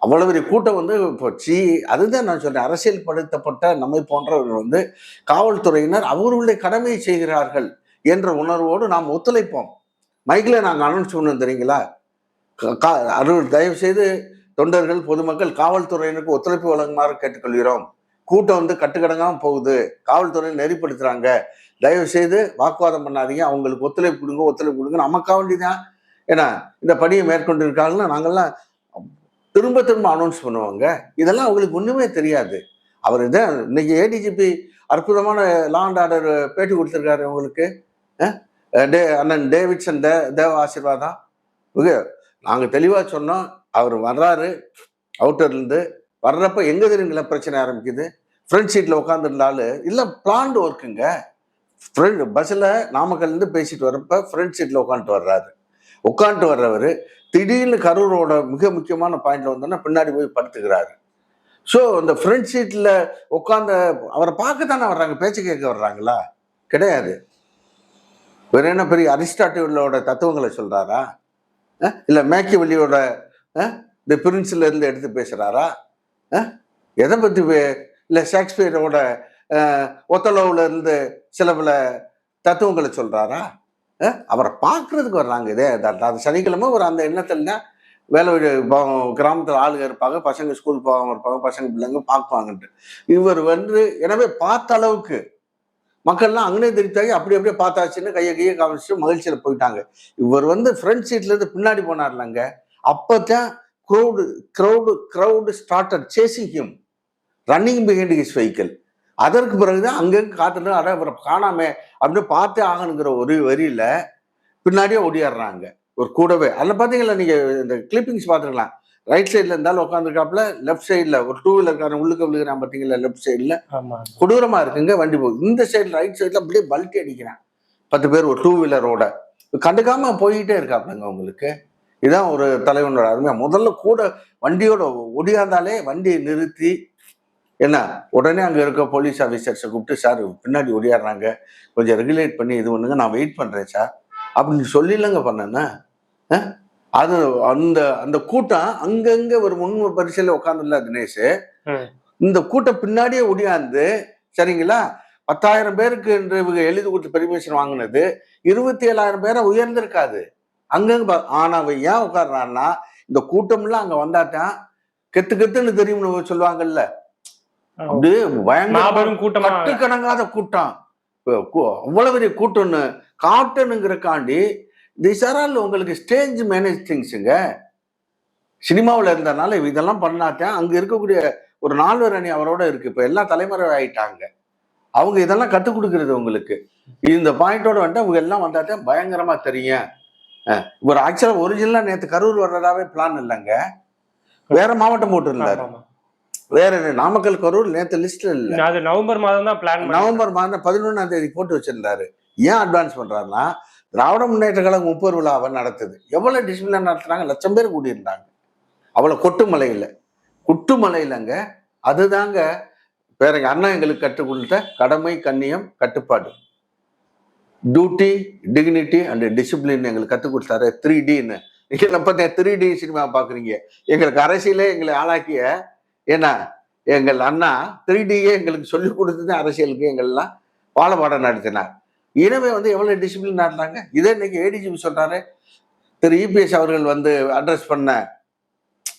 Speaker 1: அவ்வளவு பெரிய கூட்டம் வந்து போச்சு. அதுதான் நான் சொல்றேன், அரசியல் படுத்தப்பட்ட நம்மை போன்றவர்கள் வந்து காவல்துறையினர் அவர்களுடைய கடமையை செய்கிறார்கள் என்ற உணர்வோடு நாம் ஒத்துழைப்போம். மைக்கில் நாங்கள் அனௌன்ஸ் பண்ணோம் தெரியுங்களா, தயவு செய்து தொண்டர்கள், பொதுமக்கள், காவல்துறையினருக்கு ஒத்துழைப்பு வழங்குமாறு கேட்டுக்கொள்கிறோம். கூட்டம் வந்து கட்டுக்கடங்காம போகுது, காவல்துறை நெறிப்படுத்துறாங்க, தயவு செய்து வாக்குவாதம் பண்ணாதீங்க, அவங்களுக்கு ஒத்துழைப்பு கொடுங்க, ஒத்துழைப்பு கொடுங்க. நமக்காக வேண்டிதான் ஏன்னா இந்த பணியை மேற்கொண்டு இருக்காங்கன்னா நாங்கள்லாம் திரும்ப திரும்ப அனௌன்ஸ் பண்ணுவாங்க. இதெல்லாம் அவங்களுக்கு ஒண்ணுமே தெரியாது. அவர் இதான் இன்னைக்கு ஏடிஜிபி அற்புதமான லா அண்ட் ஆர்டர் பேட்டி கொடுத்திருக்காரு உங்களுக்கு. அண்ணன் டேவிட்சன் தேவ ஆசீர்வாதா நாங்க தெளிவா சொன்னோம். அவர் வர்றாரு அவுட்டர்ல இருந்து, வர்றப்ப எங்க தெரியுங்களா பிரச்சனை ஆரம்பிக்குது. ஃப்ரண்ட் சீட்ல உட்காந்துருந்தாலு இல்ல பிளான்டு ஒர்க்குங்க. ஃப்ரெண்ட் பஸ்ல நாமக்கல்ல இருந்து பேசிட்டு வர்றப்ப ஃப்ரண்ட் சீட்ல உட்காந்துட்டு வர்றவர் திடீர்னு கரூரோட மிக முக்கியமான பாயிண்ட்ல வந்தோன்னா பின்னாடி போய் படுத்துக்கிறாரு. ஸோ இந்த ஃப்ரண்ட் சீட்ல உட்காந்த அவரை பார்க்க தானே வர்றாங்க, பேச்சு கேட்க வர்றாங்களா? கிடையாது. வேற என்ன பெரிய அரிஸ்டாட்டிலோட தத்துவங்களை சொல்றாரா? இல்ல மேக்கியவெல்லியோட தி பிரின்ஸ்ல இருந்து எடுத்து பேசுறாரா? எதை பத்தி இல்ல ஷேக்ஸ்பியரோட ஒத்தலோவுல இருந்து சில பல தத்துவங்களை சொல்றாரா? அவரை பார்க்கறதுக்கு வர்றாங்க. இதே அது சனிக்கிழமை ஒரு அந்த எண்ணத்துல வேலை கிராமத்துல ஆளுங்க இருப்பாங்க, பசங்க ஸ்கூல் போகாம இருப்பாங்க, பசங்க பிள்ளைங்க பார்ப்பாங்கன்ட்டு இவர் வந்து எனவே பார்த்த அளவுக்கு மக்கள்லாம் அங்கனே திருப்தியாகி அப்படி அப்படியே பார்த்தாச்சுன்னு கையை காமிச்சிட்டு மகிழ்ச்சியில போயிட்டாங்க. இவர் வந்து ஃப்ரண்ட் சீட்ல இருந்து பின்னாடி போனார்லங்க, அப்பதான் crowd started chasing him, running behind his vehicle. அதற்கு பிறகுதான் அங்கங்க காத்துட்டு அவரை காணாம அப்படின்னு பார்த்தே ஆகணுங்கிற ஒரு வரியில பின்னாடியே ஓடியாடுறாங்க ஒரு கூடவே. அதில் பார்த்தீங்களா நீங்க இந்த கிளிப்பிங்ஸ் பார்த்துருக்கலாம். ரைட் சைட்ல இருந்தாலும் உட்காந்துருக்காப்புல, லெஃப்ட் சைட்ல ஒரு டூ வீலர்காரன் உள்ளுக்க விழுகிறான் பார்த்தீங்களா, லெஃப்ட் சைட்ல கொடூரமா இருக்குங்க வண்டி போகுது. இந்த சைடு ரைட் சைட்ல அப்படியே பல்ட்டி அடிக்கிறான் 10 பேர் ஒரு டூ வீலரோட, கண்டுக்காம போயிட்டே இருக்காப்புலங்க. உங்களுக்கு இதான் ஒரு தலைவனோட அருமையா. முதல்ல கூட வண்டியோட ஒடியாந்தாலே வண்டியை நிறுத்தி என்ன உடனே அங்க இருக்க போலீஸ் ஆஃபீஸர்ஸை கூப்பிட்டு, சார் பின்னாடி ஒடியாடுறாங்க, கொஞ்சம் ரெகுலேட் பண்ணி இது பண்ணுங்க, நான் வெயிட் பண்றேன் சார் அப்படின்னு சொல்லிலங்க பண்ணேன்னா. அது அந்த அந்த கூட்டம் அங்கங்க ஒரு முன் பரிசையில உட்காந்துல தினேஷ், இந்த கூட்டம் பின்னாடியே ஒடியாந்து சரிங்களா 10,000 பேருக்கு என்று இவங்க எழுதி கொடுத்து பெர்மிஷன் வாங்கினது 27,000 பேரை உயர்ந்திருக்காது அங்கங்க. ஆனா அவ ஏன் உட்கார்றான்னா இந்த கூட்டம்லாம் அங்க வந்தாட்டான் கெத்துன்னு தெரியும்னு சொல்லுவாங்கல்ல, அப்படியே பயங்கர கட்டுக்கணங்காத கூட்டம், அவ்வளவு பெரிய கூட்டம்னு காட்டணுங்கிறக்காண்டி திஸ் ஆர் ஆல் உங்களுக்கு ஸ்டேஜ் மேனேஜ் திங்ஸுங்க. சினிமாவில் இருந்ததுனால இதெல்லாம் பண்ணாத்தான் அங்க இருக்கக்கூடிய ஒரு 4 அணி அவரோட இருக்கு. இப்ப எல்லாம் தலைமுறை ஆயிட்டாங்க, அவங்க இதெல்லாம் கற்றுக் கொடுக்கறது உங்களுக்கு. இந்த பாயிண்டோட வந்துட்டு அவங்க எல்லாம் வந்தாத்தான் பயங்கரமா தெரியும். ஒரு ஆக்சுவலா ஒரிஜினலா நேற்று கரூர் வர்றதாவே பிளான் இல்லைங்க, வேற மாவட்டம் போட்டு இருந்தாரு. வேற நாமக்கல் கரூர் நேற்று லிஸ்ட்ல இல்ல,
Speaker 2: அது நவம்பர் மாதம் தான் பிளான்.
Speaker 1: நவம்பர் மாதம் 11ஆம் தேதி போட்டு வச்சிருந்தாரு. ஏன் அட்வான்ஸ் பண்றாருன்னா திராவிட முன்னேற்ற கழகம் 30 விழாவை நடத்துது. எவ்வளவு டிசிப்ளினா நடத்துறாங்க, 1,00,000 பேர் கூடியிருந்தாங்க. அவ்வளவு கொட்டுமலையிலங்க. அதுதாங்க பேரங்க அண்ணா எங்களுக்கு கற்றுக் கொடுத்த கடமை, கண்ணியம், கட்டுப்பாடு, டியூட்டி, டிக்னிட்டி அண்ட் டிசிப்ளின் எங்களுக்கு கற்றுக் கொடுத்தாரு. 3Dன்னு நீங்க 3D சினிமா பாக்குறீங்க. எங்களுக்கு அரசியலே எங்களை ஆளாக்கிய ஏன்னா எங்கள் அண்ணா 3Dயே எங்களுக்கு சொல்லிக் கொடுத்தது அரசியலுக்கு எங்கள்லாம் பாடம் நடத்தினார். எனவே வந்து எவ்வளவு டிசிப்ளினா இருந்தாங்க. இதே இன்னைக்கு ஏடிஜிபி சொல்றாரு, திரு இபிஎஸ் அவர்கள் வந்து அட்ரஸ் பண்ண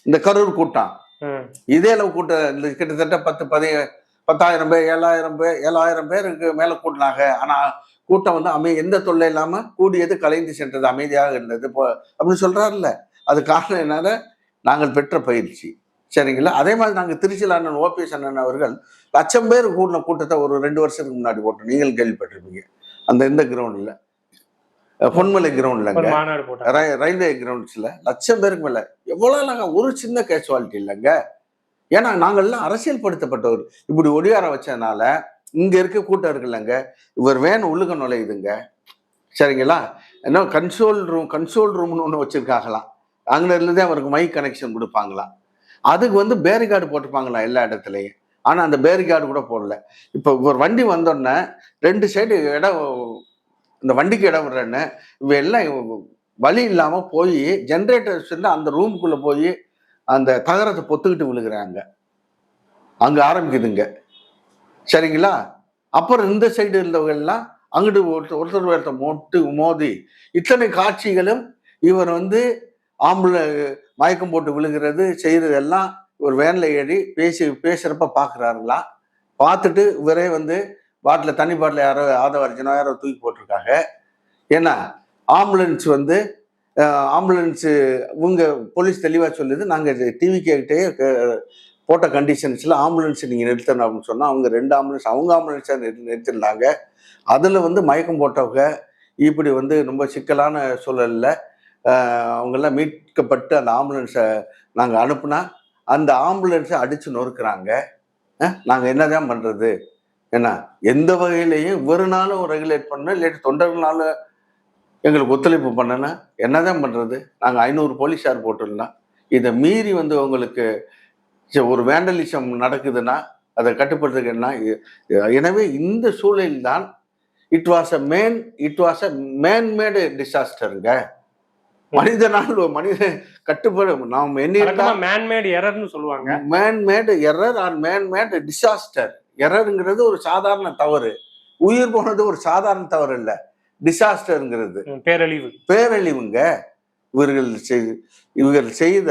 Speaker 1: இந்த கரூர் கூட்டம் இதே அளவு கூட்டம் கிட்டத்தட்ட 10,000 பேர் 7,000 பேருக்கு மேல கூட்டினாங்க. ஆனா கூட்டம் வந்து எந்த தொல்லை இல்லாம கூடியது கலைந்து சென்றது, அமைதியாக இருந்தது அப்படின்னு சொல்றாருல்ல. அது காரணம் என்னன்னா நாங்கள் பெற்ற பயிற்சி சரிங்களா. அதே மாதிரி நாங்கள் திருச்சியில் அண்ணன் ஓபிஎஸ் அண்ணன் அவர்கள் 1,00,000 பேர் கூடின கூட்டத்தை ஒரு 2 வருஷத்துக்கு முன்னாடி போட்டோம். நீங்கள் கேள்விப்பட்டிருப்பீங்க. அந்த இந்த கிரவுண்ட்ல பொன்மலை கிரவுண்ட்லங்க, ரயில்வே கிரவுண்ட்ஸ்ல 1,00,000 பேருக்கு மேல. எவ்வளவு ஒரு சின்ன கேஷுவாலிட்டி இல்லைங்க. ஏன்னா நாங்கள்லாம் அரசியல் படுத்தப்பட்டவர். இப்படி ஒடியார வச்சதுனால இங்க இருக்க கூட்டம் இருக்குல்லங்க, இவர் வேன் உள்ளுக நுழையுதுங்க சரிங்களா. என்ன கன்சோல் ரூம்னு ஒன்று வச்சிருக்காங்களாம். அங்க இருந்துதான் அவருக்கு மைக் கனெக்ஷன் கொடுப்பாங்களாம். அதுக்கு வந்து பேரிகார்டு போட்டிருப்பாங்களாம் எல்லா இடத்துலையும். ஆனா அந்த பேரிகார்டு கூட போடல. இப்போ ஒரு வண்டி வந்தோடனே 2 சைடு இடம், இந்த வண்டிக்கு இடம் விடுறேன்னு இவ எல்லாம் வழி இல்லாம போய் ஜென்ரேட்டர்ஸ் அந்த ரூமுக்குள்ள போய் அந்த தகரத்தை பொத்துக்கிட்டு விழுகிறாங்க. அங்க ஆரம்பிக்குதுங்க சரிங்களா. அப்புறம் இந்த சைடு இருந்தவங்க எல்லாம் அங்கிட்டு ஒருத்தர் மோதி இத்தனை காட்சிகளும் இவர் வந்து மயக்கம் போட்டு விழுகிறது செய்யறது எல்லாம் ஒரு வேன்ல ஏறி பேசுறப்ப பாக்குறாருங்களா, பார்த்துட்டு இவரே வந்து தண்ணி பாட்டில் யாரோ ஆதவர்ஜனோ யாரோ தூக்கி போட்டிருக்காங்க. ஏன்னா ஆம்புலன்ஸ் வந்து ஆம்புலன்ஸு இவங்க போலீஸ் தெளிவாக சொல்லுது, நாங்கள் டிவி கிட்டே போட்ட கண்டிஷன்ஸில் ஆம்புலன்ஸ் நீங்கள் நிறுத்தணும் அப்படின்னு சொன்னால் அவங்க 2 ஆம்புலன்ஸ் அவங்க ஆம்புலன்ஸாக நிறுத்திருந்தாங்க. அதில் வந்து மயக்கம் போட்டவங்க இப்படி வந்து ரொம்ப சிக்கலான சூழலில் அவங்கெல்லாம் மீட்கப்பட்டு அந்த ஆம்புலன்ஸை நாங்கள் அனுப்புனா அந்த ஆம்புலன்ஸை அடித்து நொறுக்குறாங்க. நாங்கள் என்னதான் பண்ணுறது? ஏன்னா எந்த வகையிலையும் இவருனாலும் ரெகுலேட் பண்ண இல்லாட்டி தொண்டர்களால எங்களுக்கு ஒத்துழைப்பு பண்ணனா என்னதான் பண்றது? நாங்க 500 போலீஸார் போட்டிருந்தோம். இதை மீறி வந்து உங்களுக்கு ஒரு வேண்டலிசம் நடக்குதுன்னா அதை கட்டுப்படுத்துக்கு என்ன? எனவே இந்த சூழலில் தான் it was a man made டிசாஸ்டருங்க. மனித கட்டுப்பட நாம்
Speaker 2: மேன்மேட் எரர்னு சொல்லுவாங்க.
Speaker 1: Man made error or man made disaster. எரர்ங்கிறது ஒரு சாதாரண தவறு, உயிர் போனது ஒரு சாதாரண தவறு இல்லை. டிசாஸ்டர்ங்கிறது பேரழிவுங்க. இவர்கள் செய்த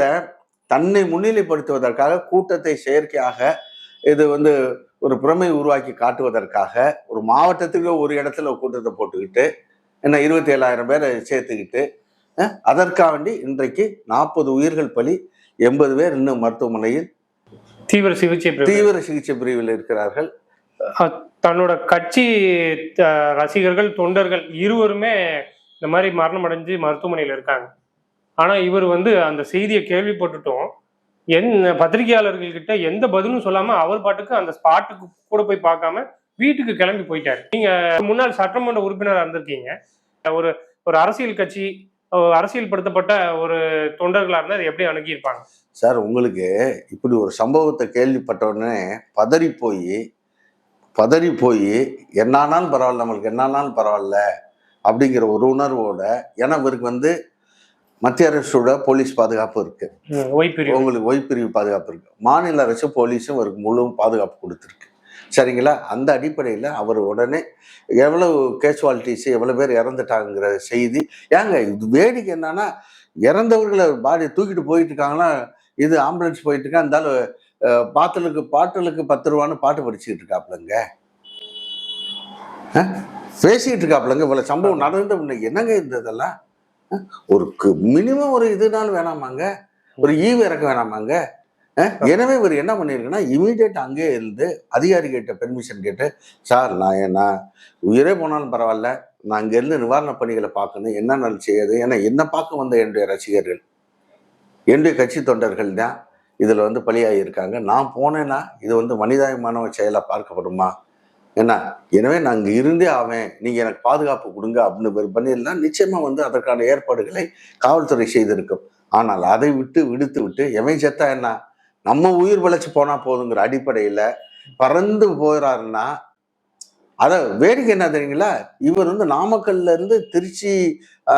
Speaker 1: தன்னை முன்னிலைப்படுத்துவதற்காக கூட்டத்தை செயற்கையாக இது வந்து ஒரு பிரமை உருவாக்கி காட்டுவதற்காக ஒரு மாவட்டத்துக்கு ஒரு இடத்துல கூட்டத்தை போட்டுக்கிட்டு என்ன 27,000 பேரை சேர்த்துக்கிட்டு அதற்காக வேண்டி இன்றைக்கு 40 உயிர்கள் பலி, 80 பேர் இன்னும் மருத்துவமனையில்
Speaker 2: தீவிர
Speaker 1: சிகிச்சை பிரிவில் இருக்கிறார்கள்.
Speaker 2: தன்னோட கட்சி ரசிகர்கள் தொண்டர்கள் இருவருமே இந்த மாதிரி மரணம் அடைஞ்சு மருத்துவமனையில் இருக்காங்க. ஆனா இவர் வந்து அந்த செய்தியை கேள்விப்பட்டுட்டோம் பத்திரிகையாளர்கள் கிட்ட எந்த பதிலும் சொல்லாம அவர் பாட்டுக்கு அந்த ஸ்பாட்டுக்கு கூட போய் பார்க்காம வீட்டுக்கு கிளம்பி போயிட்டாரு. நீங்க முன்னாள் சட்டமன்ற உறுப்பினராக இருந்திருக்கீங்க. ஒரு ஒரு அரசியல் கட்சி அரசியல் படுத்தப்பட்ட ஒரு தொண்டர்களா இருந்தா அதை எப்படி அணுகியிருப்பாங்க
Speaker 1: சார்? உங்களுக்கு இப்படி ஒரு சம்பவத்தை கேள்விப்பட்ட உடனே பதறி போய் என்னானாலும் பரவாயில்ல, நம்மளுக்கு என்னானாலும் பரவாயில்ல அப்படிங்கிற ஒரு உணர்வோட, ஏன்னா இவருக்கு வந்து மத்திய அரசோட போலீஸ் பாதுகாப்பு இருக்கு, உங்களுக்கு ஓய்பிரிவு பாதுகாப்பு இருக்கு, மாநில அரசு போலீஸும் இவருக்கு முழு பாதுகாப்பு கொடுத்துருக்கு. சரிங்களா? அந்த அடிப்படையில் அவர் உடனே எவ்வளவு கேஷுவாலிட்டிஸ் எவ்வளவு பேர் இறந்துட்டாங்கிற செய்தி, ஏங்க இது வேடிக்கை என்னன்னா, இறந்தவர்களை பாடி தூக்கிட்டு போயிட்டு இருக்காங்கன்னா, இது ஆம்புலன்ஸ் போயிட்டு இருக்கா, இருந்தாலும் பாட்டலுக்கு 10 ரூபான்னு பாட்டு படிச்சுக்கிட்டு இருக்காப்லங்க, பேசிக்கிட்டு இருக்காப்லங்க. இவ்வளவு சம்பவம் நடந்து என்னங்க இருந்ததெல்லாம்? ஒரு மினிமம் ஒரு இதுனாலும் வேணாமாங்க, ஒரு ஈவு இறக்க வேணாமாங்க? எனவே இவர் என்ன பண்ணிருக்குன்னா, இமீடியட் அங்கே இருந்து அதிகாரி கிட்ட பெர்மிஷன் கேட்டு, சார் நான் உயிரே போனாலும் பரவாயில்ல, நான் அங்கேருந்து நிவாரண பணிகளை பார்க்கணும், என்ன செய்யாது, ஏன்னா என்ன பார்க்க வந்த என்னுடைய ரசிகர்கள் என்னுடைய கட்சி தொண்டர்கள் தான் இதுல வந்து பலியாகி இருக்காங்க, நான் போனேன்னா இது வந்து மனிதாயமான செயலா பார்க்கப்படுமா, என்ன எனவே நான் இங்க இருந்தே ஆவேன், நீங்க எனக்கு பாதுகாப்பு கொடுங்க அப்படின்னு பண்ணிடலாம். நிச்சயமா வந்து அதற்கான ஏற்பாடுகளை காவல்துறை செய்திருக்கும். ஆனால் அதை விடுத்து விட்டு எவன் செத்தா என்ன, நம்ம உயிர் பிழைச்சு போனா போதுங்கிற அடிப்படையில பறந்து போயிறாருன்னா, அத வேடிக்கை என்ன தெரியுங்களா, இவர் வந்து நாமக்கல்ல இருந்து திருச்சி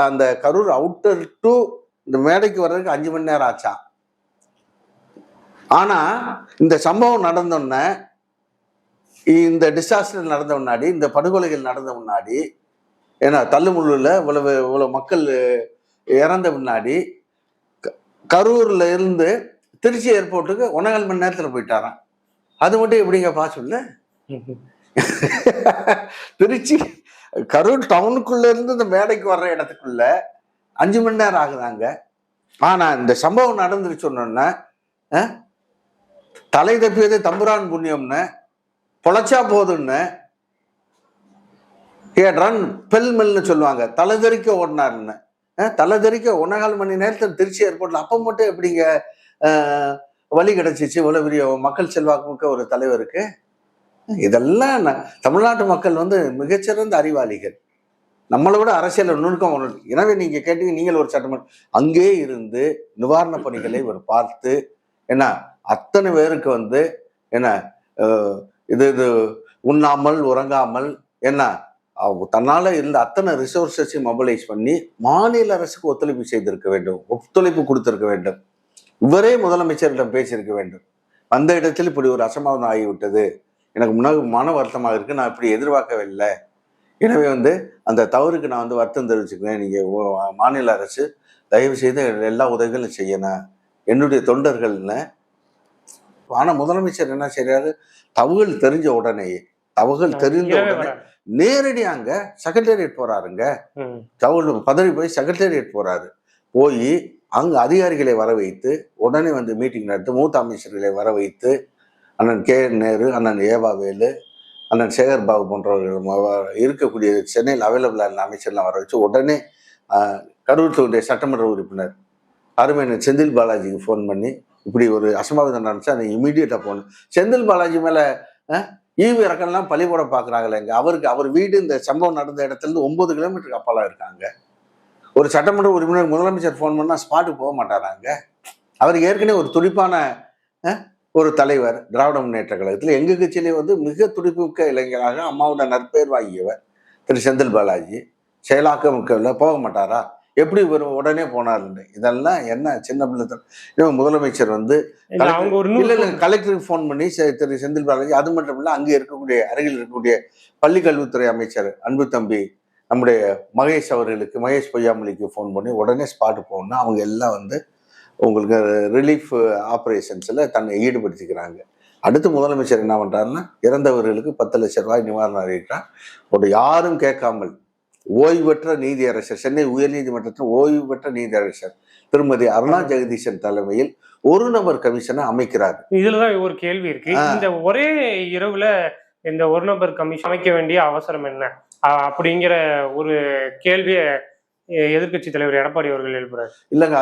Speaker 1: அந்த கரூர் அவுட்டர் டு இந்த மேடைக்கு வர்றதுக்கு 5 மணி நேரம் ஆச்சா. ஆனா இந்த சம்பவம் நடந்தோடனே, இந்த டிசாஸ்டர் நடந்த முன்னாடி, இந்த படுகொலைகள் நடந்த முன்னாடி, ஏன்னா தள்ளுமுள்ளுல இவ்வளவு மக்கள் இறந்த முன்னாடி கரூர்ல இருந்து திருச்சி ஏர்போர்ட்டுக்கு 1.25 மணி நேரத்துல போயிட்டாராம். அது மட்டும் எப்படிங்க பாசிபிள்? திருச்சி கரூர் டவுனுக்குள்ள இருந்து இந்த மேடைக்கு வர்ற இடத்துக்குள்ள 5 மணி நேரம் ஆகுதாங்க. ஆனா இந்த சம்பவம் நடந்துருச்சு சொன்னோன்னா, தலை தப்பியது தம்புரான் புண்ணியம்னு, பொழைச்சா போதுன்னு ரன் பெல்மெல்னு சொல்லுவாங்க, தலைதெறிக்க ஓடினாருன்னு. தலைதெறிக்க 1.25 மணி நேரத்தில் திருச்சி ஏர்போர்ட்ல அப்ப மட்டும் எப்படிங்க வழி கிடைச்சிச்சு இவ்வளவு பெரிய மக்கள் செல்வாக்கு ஒரு தலைவருக்கு? இதெல்லாம் தமிழ்நாட்டு மக்கள் வந்து மிகச்சிறந்த அறிவாளிகள், நம்மளை விட அரசியல் நுணுக்கம். எனவே நீங்க கேட்டீங்க, நீங்கள் ஒரு சட்டமன்ற அங்கே இருந்து நிவாரண பணிகளை ஒரு பார்த்து என்ன அத்தனை பேருக்கு வந்து என்ன இது உண்ணாமல் உறங்காமல் என்ன தன்னால இருந்த அத்தனை ரிசோர்ஸஸையும் மொபிலைஸ் பண்ணி மாநில அரசுக்கு ஒத்துழைப்பு செய்திருக்க வேண்டும், ஒத்துழைப்பு கொடுத்திருக்க வேண்டும். இவரே முதலமைச்சரிடம் பேசியிருக்க வேண்டும். அந்த இடத்தில் இப்படி ஒரு அசம்பாவிதம் ஆகிவிட்டது, எனக்கு மன வருத்தமாக இருக்கு, நான் இப்படி எதிர்பார்க்கவில்லை, எனவே வந்து அந்த தவறுக்கு நான் வந்து வருத்தம் தெரிவிச்சுக்குவேன், நீங்க மாநில அரசு தயவு செய்து எல்லா உதவிகளும் செய்யணும் என்னுடைய தொண்டர்கள்னு. ஆனா முதலமைச்சர் என்ன செய்யறாரு, தகவல் தெரிஞ்ச உடனேயே நேரடியாங்க செக்ரட்டேரியட் போறாருங்க. தகவல் பதவி போய் செக்ரட்டேரியட் போறாரு. போய் அங்க அதிகாரிகளை வர வைத்து உடனே வந்து மீட்டிங் நடத்தி மூத்த அமைச்சர்களை வர வைத்து அண்ணன் கே நேரு, அண்ணன் ஏவாவேலு, அண்ணன் சேகர் பாபு போன்றவர்கள் இருக்கக்கூடிய சென்னையில் அவைலபிளான அமைச்சர்லாம் வர வச்சு உடனே கரூர் தொகுதிய சட்டமன்ற உறுப்பினர் அருமையான செந்தில் பாலாஜிக்கு ஃபோன் பண்ணி இப்படி ஒரு அசம்பாவிதம் நடந்துச்சு, அதை இமீடியட்டா போகணும். செந்தில் பாலாஜி மேல ஈவு இறக்கம்லாம் பழி போட பாக்குறாங்களேங்க. அவர் வீடு இந்த சம்பவம் நடந்த இடத்துல இருந்து 9 கிலோமீட்டருக்கு அப்பாலா இருக்காங்க. ஒரு சட்டமன்ற உறுப்பினர் முதலமைச்சர் ஃபோன் பண்ணா ஸ்பாட்டுக்கு போக மாட்டாராங்க. அவருக்கு ஏற்கனவே ஒரு துடிப்பான ஒரு தலைவர் திராவிட முன்னேற்ற கழகத்தில் எங்க கட்சியிலே வந்து மிக துடிப்புமிக்க இளைஞராக அம்மாவோட நற்பெயர் வாங்கியவர் திரு செந்தில் பாலாஜி செயலாக்கம் போக மாட்டாரா? எப்படி உடனே போனாருன்னு இதெல்லாம் என்ன சின்ன பிள்ளை. முதலமைச்சர் வந்து கலெக்டருக்கு ஃபோன் பண்ணி திரு செந்தில் பாலாஜி, அது மட்டும் இல்ல அங்கே இருக்கக்கூடிய அருகில் இருக்கக்கூடிய பள்ளி கல்வித்துறை அமைச்சர் அன்பு தம்பி நம்முடைய மகேஷ் பொய்யாமொழிக்கு ஃபோன் பண்ணி உடனே ஸ்பாட்டு போகணும்னா அவங்க எல்லாம் வந்து உங்களுக்கு ரிலீஃப் ஆப்ரேஷன்ஸ்ல தன்னை ஈடுபடுத்திக்கிறாங்க. அடுத்து முதலமைச்சர் என்ன பண்றாருன்னா இறந்தவர்களுக்கு 10 லட்சம் ரூபாய் நிவாரணம் அறிவிக்கிறார். யாரும் கேட்காமல் ஓய்வு பெற்ற நீதியரசர், சென்னை உயர்நீதிமன்றத்தில் ஓய்வு பெற்ற நீதியரசர் திருமதி அருணா ஜெகதீசன் தலைமையில் ஒரு நபர் கமிஷனை அமைக்கிறார்.
Speaker 2: இதுலதான் ஒரு கேள்வி இருக்கு. இந்த ஒரே இரவுல இந்த ஒரு நபர் கமிஷன் அமைக்க வேண்டிய அவசரம் என்ன அப்படிங்கிற ஒரு கேள்வியை எதிர்கட்சி தலைவர் எடப்பாடி அவர்கள் எழுப்புறாரு.
Speaker 1: இல்லங்க,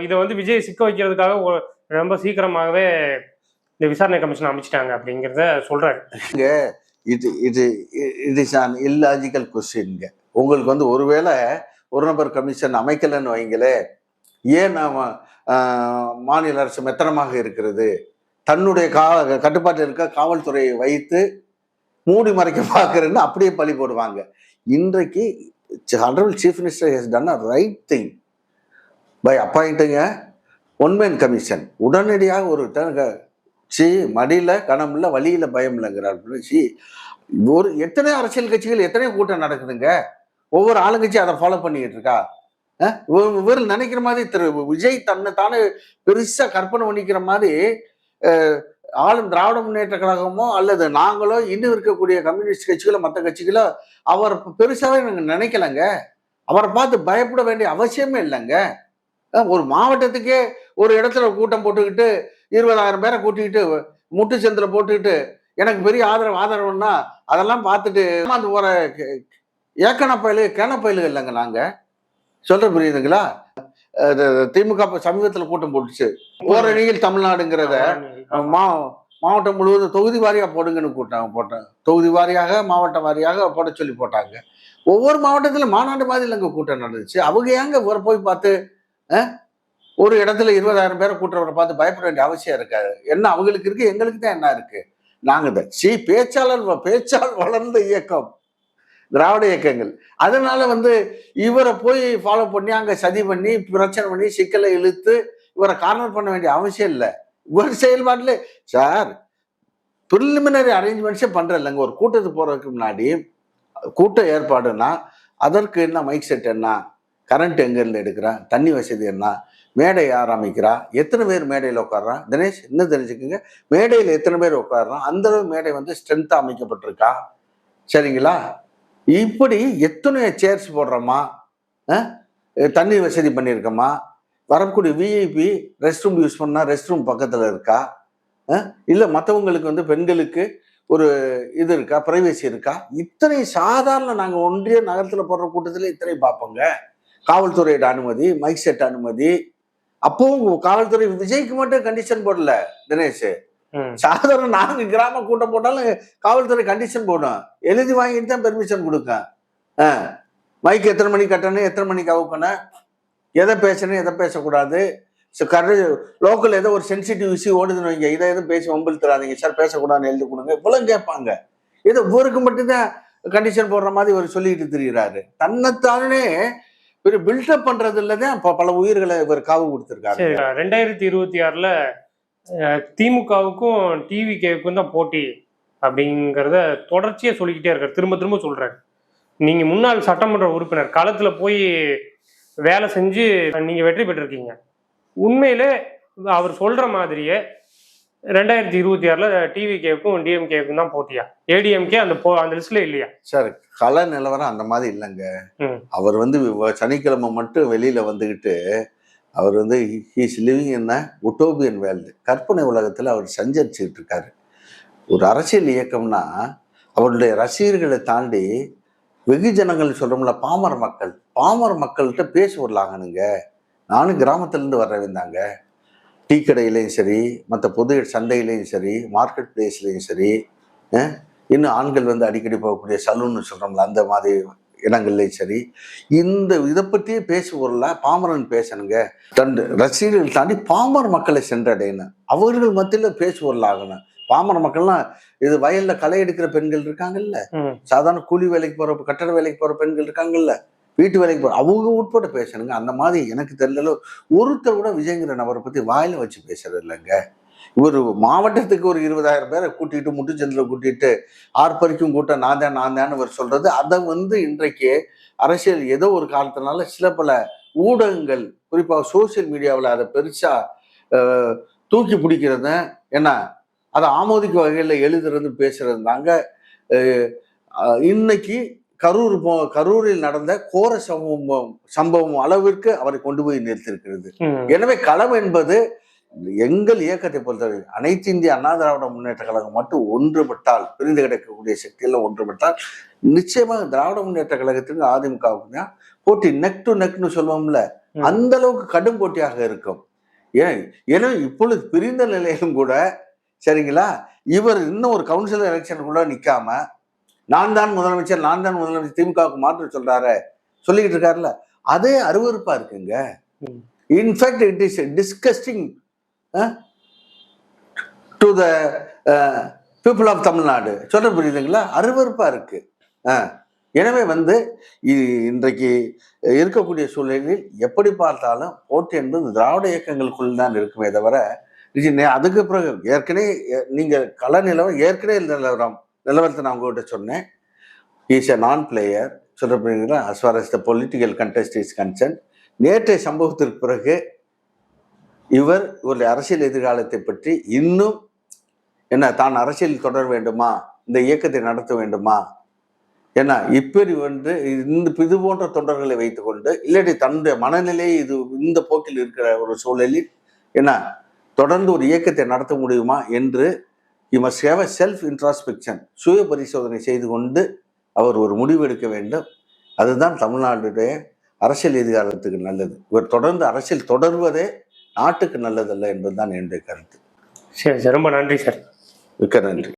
Speaker 2: இதை வந்து விஜய் சிக்க வைக்கிறதுக்காக ரொம்ப சீக்கிரமாகவே இந்த விசாரணை கமிஷன் அமைச்சிட்டாங்க அப்படிங்கிறத சொல்றாரு.
Speaker 1: It is an illogical questionங்க. உங்களுக்கு வந்து ஒருவேளை ஒரு நபர் கமிஷன் அமைக்கலன்னு வைங்களே, ஏன் நாம மாநில அரசு மெத்தனமாக இருக்கிறது, தன்னுடைய கட்டுப்பாட்டில் இருக்க காவல்துறையை வைத்து மூடி மறைக்க பார்க்கறேன்னு அப்படியே பழி போடுவாங்க. இன்றைக்கு Honorable Chief Minister has done a right thing by appointing a one-man commission. உடனடியாக ஒரு மடியில கணம் இல்ல, வழியில பயம் இல்லைங்கிறார். ஒரு எத்தனை அரசியல் கட்சிகள் எத்தனை கூட்டம் நடக்குதுங்க, ஒவ்வொரு ஆளுங்கட்சி அதை ஃபாலோ பண்ணிட்டு இருக்கா. இவர் நினைக்கிற மாதிரி திரு விஜய் தன்னை தானே பெருசா கற்பனை பண்ணிக்கிற மாதிரி ஆளும் திராவிட முன்னேற்ற கழகமோ அல்லது நாங்களோ இன்னும் இருக்கக்கூடிய கம்யூனிஸ்ட் கட்சிகளோ மற்ற கட்சிகளோ அவர் பெருசாவே நாங்க நினைக்கலங்க. அவரை பார்த்து பயப்பட வேண்டிய அவசியமே இல்லைங்க. ஒரு மாவட்டத்துக்கே ஒரு இடத்துல கூட்டம் போட்டுக்கிட்டு 20,000 பேரை கூட்டிக்கிட்டு முட்டு சந்தில போட்டுக்கிட்டு எனக்கு பெரிய ஆதரவுன்னா அதெல்லாம் பார்த்துட்டு அந்த ஒரு கேனப்பயிலு இல்லைங்க. நாங்க சொல்ற புரியுதுங்களா? திமுக சமீபத்தில் கூட்டம் போட்டுச்சு, ஓரணியில் தமிழ்நாடுங்கிறத மாவட்டம் முழுவதும் தொகுதி வாரியா போடுங்கன்னு போட்டாங்க. தொகுதி வாரியாக மாவட்ட வாரியாக போட சொல்லி போட்டாங்க. ஒவ்வொரு மாவட்டத்திலும் மாநாடு மாதிரி இல்லைங்க கூட்டம் நடந்துச்சு. அவங்க ஏங்க போய் பார்த்து ஒரு இடத்துல 20,000 பேரை கூட்டுறவரை பார்த்து பயப்பட வேண்டிய அவசியம் இருக்காது. என்ன அவங்களுக்கு இருக்கு, எங்களுக்கு தான் என்ன இருக்கு. நாங்க பேச்சால் வளர்ந்த இயக்கம் திராவிட இயக்கங்கள். அதனால வந்து இவரை போய் ஃபாலோ பண்ணி அங்க சதி பண்ணி பிரச்சனை பண்ணி சிக்கலை இழுத்து இவரை கார்னர் பண்ண வேண்டிய அவசியம் இல்லை. இவர் செயல்பாட்டுல சார் ப்ரிலிமினரி அரேஞ்ச்மெண்ட்ஸே பண்ற இல்லைங்க. ஒரு கூட்டத்துக்கு போறதுக்கு முன்னாடி கூட்ட ஏற்பாடுன்னா அதற்கு என்ன மைக் செட் என்ன, கரண்ட் எங்கேருந்து எடுக்கிறா, தண்ணி வசதி என்ன, மேடை யார் அமைக்கிறா, எத்தனை பேர் மேடையில் உட்காடுறான், தினேஷ் இன்னும் தெரிஞ்சுக்கோங்க, மேடையில் எத்தனை பேர் உட்காடுறான், அந்த மேடை வந்து ஸ்ட்ரென்த்தா அமைக்கப்பட்டிருக்கா, சரிங்களா, இப்படி எத்தனை சேர்ஸ் போடுறோமா, தண்ணி வசதி பண்ணியிருக்கோமா, வரக்கூடிய விஐபி ரெஸ்ட் ரூம் யூஸ் பண்ணா ரெஸ்ட் ரூம் பக்கத்தில் இருக்கா, இல்லை மற்றவங்களுக்கு வந்து பெண்களுக்கு ஒரு இது இருக்கா, பிரைவேசி இருக்கா, இத்தனை சாதாரண நாங்கள் ஒன்றிய நகரத்தில் போடுற கூட்டத்தில் இத்தனை பார்ப்போங்க. காவல்துறையோட அனுமதி, மைக் செட் அனுமதி, அப்பவும் காவல்துறை விஜய்க்கு மட்டும் கண்டிஷன் போடல தினேஷ். சாதாரண நாங்க கிராம கூட்டம் போட்டாலும் காவல்துறை கண்டிஷன் போடும், எழுதி வாங்கிட்டு தான் பெர்மிஷன் கொடுக்க. மைக் எத்தனை மணிக்கு கட்டணும், எத்தனை மணிக்கு அவுக்கணும், எதை பேசணும் எதை பேசக்கூடாது, லோக்கல் ஏதோ ஒரு சென்சிட்டிவ் இஷ்யூ ஓடுதுன்னு வைங்க, இதை எதுவும் பேசி வம்பில் தராதிங்க சார், பேசக்கூடாதுன்னு எழுதி கொடுங்க, இவ்வளவு கேட்பாங்க. இது ஊருக்கு மட்டும்தான் கண்டிஷன் போடுற மாதிரி இவர் சொல்லிட்டு திரிகிறாரு. தன்னைத்தானே ஒரு பில்டப் பண்றது இல்லதான் பல உயிர்களை இவர் காவு கொடுத்திருக்காரு.
Speaker 2: 2026ல திமுகவுக்கும் டிவிகேவுக்கும் தான் போட்டி அப்படிங்கிறத தொடர்ச்சியா சொல்லிக்கிட்டே இருக்காரு, திரும்ப திரும்ப சொல்றாரு. நீங்க முன்னாள் சட்டமன்ற உறுப்பினர் களத்துல போய் வேலை செஞ்சு நீங்க வெற்றி பெற்றிருக்கீங்க. உண்மையிலே அவர் சொல்ற மாதிரியே 2026ல டிவிகேவுக்கும் டிஎம்கேவுக்கும் தான் போட்டியா? ஏடிஎம்கே அந்த லிஸ்ட்ல இல்லையா?
Speaker 1: சார், கள நிலவரம் அந்த மாதிரி இல்லைங்க.
Speaker 2: ம்.
Speaker 1: அவர் வந்து சனிக்கிழமை மட்டும் வெளியில வந்துகிட்டு அவர் வந்து ஹீஸ் லிவிங் இன் உட்டோபியன் வேர்ல்டு, கற்பனை உலகத்தில் அவர் சஞ்சரிச்சுக்கிட்டு இருக்காரு. ஒரு அரசியல் இயக்கம்னா அவருடைய ரசிகர்களை தாண்டி வெகுஜனங்கள் சொல்றோம்ல, பாமர மக்கள்கிட்ட பேசுவர்களாகணுங்க. நானும் கிராமத்திலேருந்து வர்றவன் தாங்க. டீ கடையிலையும் சரி, மற்ற பொது சந்தையிலையும் சரி, மார்க்கெட் பிளேஸ்லையும் சரி, இன்னும் ஆண்கள் வந்து அடிக்கடி போகக்கூடிய சலூன்னு சொல்கிறோம்ல, அந்த மாதிரி இடங்கள்லையும் சரி, இந்த இதை பற்றியே பேசுவோம்ல, பாமரன் பேசணுங்க. தன் ரசிகர்கள் தாண்டி பாமர மக்களை சென்றடையணும், அவர்கள் மத்தியில் பேசுவோர்கள் ஆகணும். பாமர மக்கள்லாம் இது வயல்ல களை எடுக்கிற பெண்கள் இருக்காங்கல்ல, சாதாரண கூலி வேலைக்கு போற, கட்டட வேலைக்கு போற பெண்கள் இருக்காங்கல்ல, வீட்டு வேலைக்கு போற, அவங்க உட்பட பேசணுங்க. அந்த மாதிரி எனக்கு தெரியல ஒருத்தர் கூட விஜய்ங்கிற நபரை பத்தி வாயில வச்சு பேசுறது இல்லைங்க. ஒரு மாவட்டத்துக்கு ஒரு 20,000 பேரை கூட்டிட்டு முட்டுச்சந்தில கூட்டிட்டு ஆர்ப்பரிக்கும் கூட்டம் நான் தான் இவர் சொல்றது, அதை வந்து இன்றைக்கு அரசியல் ஏதோ ஒரு காலத்தினால சில பல ஊடகங்கள் குறிப்பாக சோசியல் மீடியாவில் அதை பெருசா தூக்கி பிடிக்கிறத, என்ன அதை ஆமோதிக்க வகையில் எழுதுறது பேசுறது தாங்க. இன்னைக்கு கரூரில் நடந்த கோர சம்பவம் அளவிற்கு அவரை கொண்டு போய் நிறுத்திருக்கிறது. எனவே களம் என்பது எங்கள் இயக்கத்தை பொறுத்தவரை அனைத்து இந்திய அண்ணா திராவிட முன்னேற்ற கழகம் மட்டும் ஒன்றுபட்டால், பிரிந்து கிடக்கக்கூடிய சக்தியெல்லாம் ஒன்றுபட்டால் நிச்சயமாக திராவிட முன்னேற்ற கழகத்திற்கு அதிமுகவுக்கு தான் போட்டி நெக் டு நெக்னு சொல்லுவோம்ல, அந்த அளவுக்கு கடும் போட்டியாக இருக்கும். ஏன்னா இப்பொழுது பிரிந்த நிலையிலும் கூட சரிங்களா, இவர் இன்னும் ஒரு கவுன்சிலர் எலெக்ஷனுக்குள்ள நிக்காம நான் தான் முதலமைச்சர் திமுகவுக்கு மாற்ற சொல்றாரு சொல்லிக்கிட்டு இருக்காருல்ல, அதே அருவருப்பா இருக்குங்க. In fact it is disgusting to the people of Tamil Nadu. சொல்ற புரியுதுங்களா? அருவருப்பா இருக்கு. எனவே வந்து இன்றைக்கு இருக்கக்கூடிய சூழலில் எப்படி பார்த்தாலும் போட்டி என்பது திராவிட இயக்கங்களுக்குள் தான் இருக்குமே தவிர, அதுக்கு பிறகு ஏற்கனவே நீங்க கள நிலவரம் நிலவரத்தை நான் உங்ககிட்ட சொன்னேன். இஸ் எ நான் பிளேயர் சொல்ற புரியுதுங்களா, as far as the political contest is concerned. நேற்றைய சம்பவத்திற்கு பிறகு இவர் ஒரு அரசியல் எதிர்காலத்தை பற்றி இன்னும் என்ன தான் அரசியல் தொடர வேண்டுமா, இந்த இயக்கத்தை நடத்த வேண்டுமா, ஏன்னா இப்படி வந்து இது போன்ற தொண்டர்களை வைத்துக்கொண்டு இல்லாட்டி தன்னுடைய மனநிலையை இந்த போக்கில் இருக்கிற ஒரு சூழலில் என்ன தொடர்ந்து ஒரு இயக்கத்தை நடத்த முடியுமா என்று செல்ஃப் இன்ட்ராஸ்பெக்ஷன், சுய பரிசோதனை செய்து கொண்டு அவர் ஒரு முடிவு எடுக்க வேண்டும். அதுதான் தமிழ்நாடுடைய அரசியல் எதிர்காலத்துக்கு நல்லது. இவர் தொடர்ந்து அரசியல் தொடர்வதே நாட்டுக்கு நல்லதல்ல என்பதுதான் என்னுடைய கருத்து.
Speaker 2: சரி சார், ரொம்ப நன்றி சார்.
Speaker 1: மிக்க நன்றி.